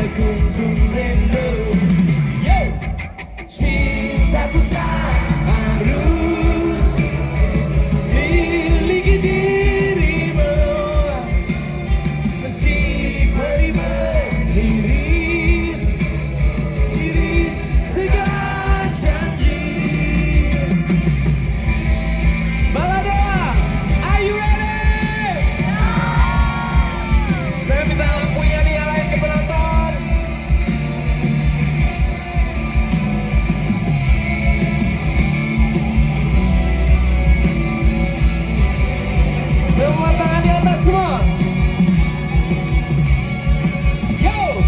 berkunjung rindu. Yo, cintaku tak harus miliki dirimu, meski perih mengiris segala janji. Balada, are you ready? Saya minta lampunya dinyalain ke penonton. Semua tangan di atas semua. Yo!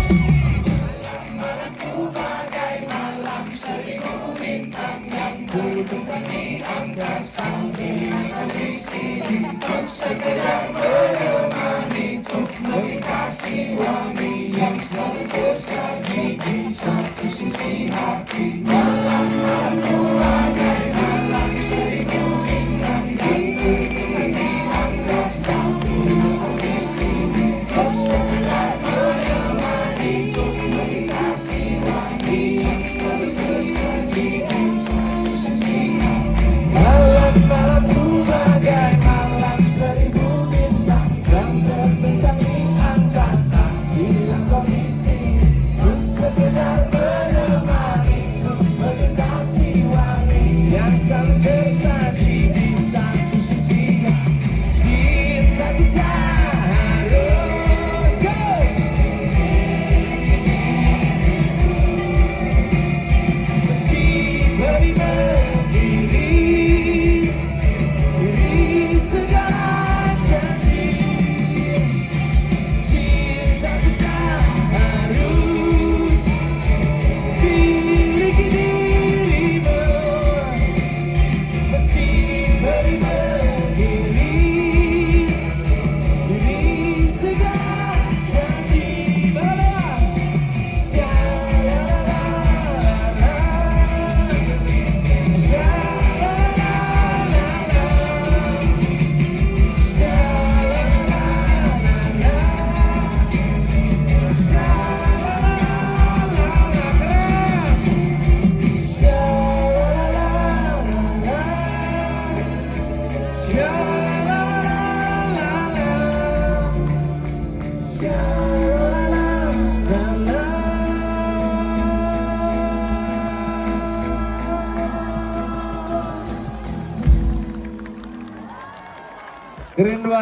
Malam-malamku bagai malam seribu bintang yang terbentang di angkasa. Diriku di sini untuk sekedar menemani, untuk melintasi wangi yang selalu tersaji di satu sisi hati. Malam-malamku bagai malam seribu bintang yang terbentang di angkasa. Diriku di sini untuk sekedar menemani, untuk melintasi wangi yang selalu tersaji di satu sisi hati. Malam-malamku bagai malam seribu bintang yang terbentang di angkasa. Bila kau di sini untuk sekedar menemani, untuk melintasi wangi yang selalu tersaji di satu sisi hati. Cinta kita harus meski perih mengiris segala janji. Cinta kita harus miliki dirimu, meski perih mengiris segala janji. Balada, kerinduan